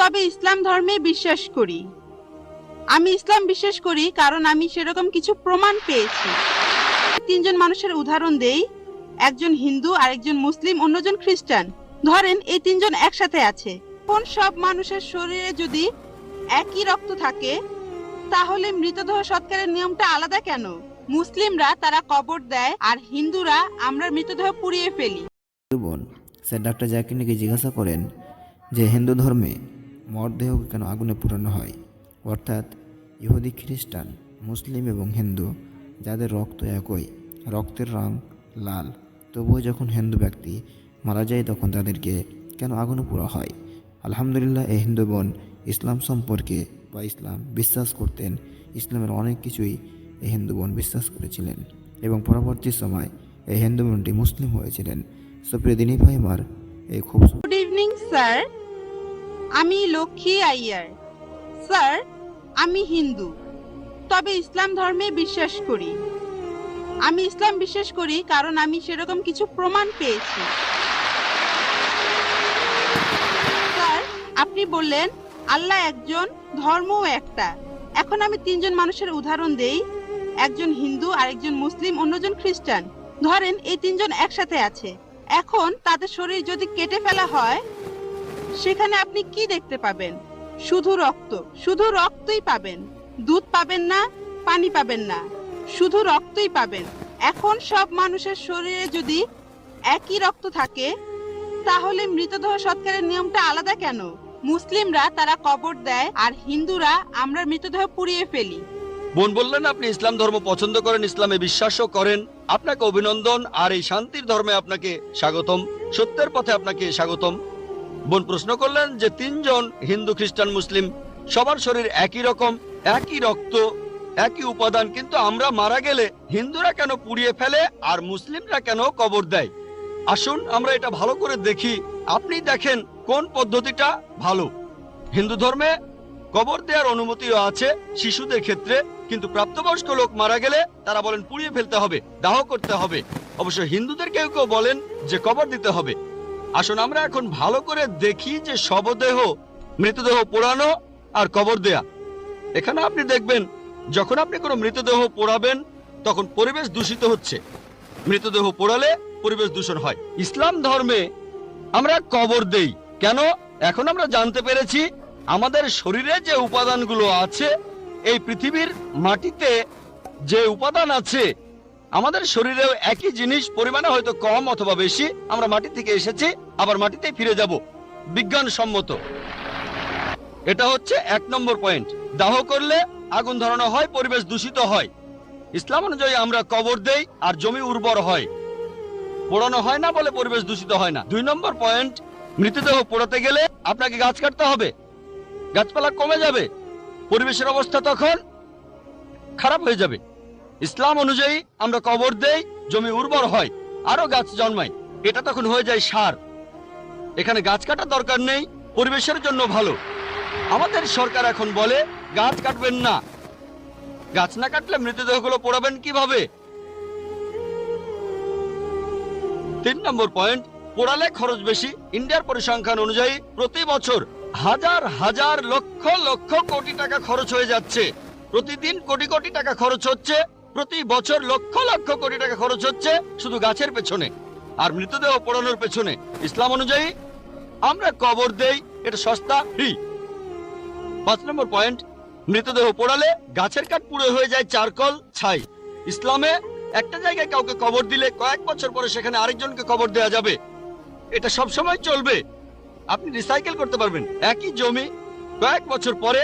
তবে ইসলাম ধর্মে বিশ্বাস করি। আমি ইসলাম বিশ্বাস করি কারণ আমি সেরকম কিছু প্রমাণ পেয়েছি। তিনজন মানুষের উদাহরণ দেই, একজন হিন্দু, আরেকজন মুসলিম, অন্যজন খ্রিস্টান। ধরেন এই তিনজন একসাথে আছে। কোন সব মানুষের শরীরে যদি একই রক্ত থাকে তাহলে মৃতদেহ সৎকারের নিয়মটা আলাদা কেন? মুসলিমরা তারা কবর দেয় আর হিন্দুরা আমরা মৃতদেহ পুড়িয়ে ফেলি। বোন স্যার ডাক্তার জাকিরকে জিজ্ঞাসা করেন যে হিন্দু ধর্মে মরদেহকে কেন আগুনে পোড়ানো হয়, অর্থাৎ ইহুদি, খ্রিস্টান, মুসলিম এবং হিন্দু যাদের রক্ত একই, রক্তের রং লাল, তবুও যখন হিন্দু ব্যক্তি মারা যায় তখন তাদেরকে কেন আগুনে পোড়া হয়? আলহামদুলিল্লাহ, এই হিন্দু বোন ইসলাম সম্পর্কে বা ইসলাম বিশ্বাস করতেন। ইসলামের অনেক কিছুই এই হিন্দু বোন বিশ্বাস করেছিলেন এবং পরবর্তী সময় এই হিন্দু বোনটি মুসলিম হয়েছিলেন। সুপ্রিয় দিনী ভাই আমার, এই খুব গুড ইভিনিং স্যার, আমি লক্ষ্মী আইয়ার। স্যার, আমি হিন্দু, তবে ইসলাম ধর্মে বিশ্বাস করি। আমি ইসলাম বিশ্বাস করি কারণ আমি সেরকম কিছু প্রমাণ পেয়েছি। স্যার, আপনি বললেন আল্লাহ একজন, ধর্মও একটা। এখন আমি তিনজন মানুষের উদাহরণ দেই, একজন হিন্দু, আরেকজন মুসলিম, অন্যজন খ্রিস্টান। ধরেন এই তিনজন একসাথে আছে। এখন তাদের শরীর যদি কেটে ফেলা হয় সেখানে আপনি কি দেখতে পাবেন? শুধু রক্ত, শুধু রক্তই পাবেন। দুধ পাবেন না, পানি পাবেন না, শুধু রক্তই পাবেন। এখন সব মানুষের শরীরে যদি একই রক্ত থাকে তাহলে মৃতদেহ সৎকারের নিয়মটা আলাদা কেন? মুসলিমরা তারা কবর দেয় আর হিন্দুরা আমরা মৃতদেহ পুড়িয়ে ফেলি। বোন বললেন আপনি ইসলাম ধর্ম পছন্দ করেন, ইসলামে বিশ্বাসও করেন। আপনাকে অভিনন্দন, আর এই শান্তির ধর্মে আপনাকে স্বাগতম, সত্যের পথে আপনাকে স্বাগতম। বোন প্রশ্ন করলেন যে তিনজন হিন্দু, খ্রিস্টান, মুসলিম সবার শরীর একই রকম, একই রক্ত, একই উপাদান, কিন্তু আমরা মারা গেলে হিন্দুরা কেন পুড়িয়ে ফেলে আর মুসলিমরা কেন কবর দেয়? আসুন আমরা এটা ভালো করে দেখি। আপনি দেখেন কোন পদ্ধতিটা ভালো। হিন্দু ধর্মে কবর দেওয়ার অনুমতিও আছে শিশুদের ক্ষেত্রে, কিন্তু প্রাপ্তবয়স্ক লোক মারা গেলে তারা বলেন পুড়িয়ে ফেলতে হবে, দাহ করতে হবে। অবশ্য হিন্দুদের কেউ কেউ বলেন যে কবর দিতে হবে। আসুন আমরা এখন ভালো করে দেখি যে শবদেহ, মৃতদেহ পোড়ানো আর কবর দেয়া। এখানে আপনি দেখবেন যখন আপনি কোনো মৃতদেহ পোড়াবেন তখন পরিবেশ দূষিত হচ্ছে। মৃতদেহ পোড়ালে পরিবেশ দূষণ হয়। ইসলাম ধর্মে আমরা কবর দেই কেন? এখন আমরা জানতে পেরেছি আমাদের শরীরে যে উপাদানগুলো আছে, এই পৃথিবীর মাটিতে যে উপাদান আছে, আমাদের শরীরেও একই জিনিস পরিমাণে হয়তো কম অথবা বেশি। আমরা মাটি থেকে এসেছি, আবার মাটিতেই ফিরে যাব, বিজ্ঞানসম্মত। এটা হচ্ছে 1 নম্বর পয়েন্ট। দাহ করলে আগুন ধরানো হয়, পরিবেশ দূষিত হয়। ইসলাম অনুযায়ী আমরা কবর দেই আর জমি উর্বর হয়, পোড়ানো হয় না বলে পরিবেশ দূষিত হয় না। 2 নম্বর পয়েন্ট, মৃতদেহ পোড়াতে গেলে আপনাকে গাছ কাটতে হবে, গাছপালা কমে যাবে, পরিবেশের অবস্থা তখন খারাপ হয়ে যাবে। ইসলাম অনুযায়ী আমরা কবর দেই, জমি উর্বর হয়, আরো গাছ জন্মায়, এটা তখন হয়ে যায় সার। এখানে গাছ কাটার দরকার নেই, পরিবেশের জন্য ভালো। আমাদের সরকার এখন বলে গাছ কাটবেন না। গাছ না কাটলে মৃতদেহগুলো পোড়াবেন কিভাবে? 3 নম্বর পয়েন্ট, পোড়ালে খরচ বেশি। ইন্ডিয়ার পরিসংখ্যান অনুযায়ী প্রতি বছর হাজার হাজার লক্ষ লক্ষ কোটি টাকা খরচ হয়ে যাচ্ছে। প্রতিদিন কোটি কোটি টাকা খরচ হচ্ছে, প্রতি বছর লক্ষ লক্ষ কোটি টাকা খরচ হচ্ছে শুধু গাছের পেছনে আর মৃতদেহ পোড়ানোর পেছনে। ইসলাম অনুযায়ী আমরা কবর দেই, এটা সস্তা, ফ্রি। 5 নম্বর পয়েন্ট, মৃতদেহ পোড়ালে গাছের কাঠ পুড়ে হয়ে যায় চারকল, ছাই। ইসলামে একটা জায়গায় কাউকে কবর দিলে কয়েক বছর পরে সেখানে আরেকজনকে কবর দেওয়া যাবে, এটা সব সময় চলবে। আপনি রিসাইকেল করতে পারবেন। একই জমি কয়েক বছর পরে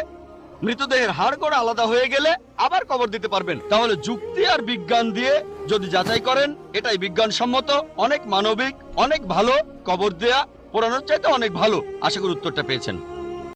মৃতদেহের হাড় গোড় আলাদা হয়ে গেলে আবার কবর দিতে পারবেন। তাহলে যুক্তি আর বিজ্ঞান দিয়ে যদি যাচাই করেন, এটাই বিজ্ঞানসম্মত, অনেক মানবিক, অনেক ভালো। কবর দেয়া পোড়ানোর চাইতে অনেক ভালো। আশা করি উত্তরটা পেয়েছেন।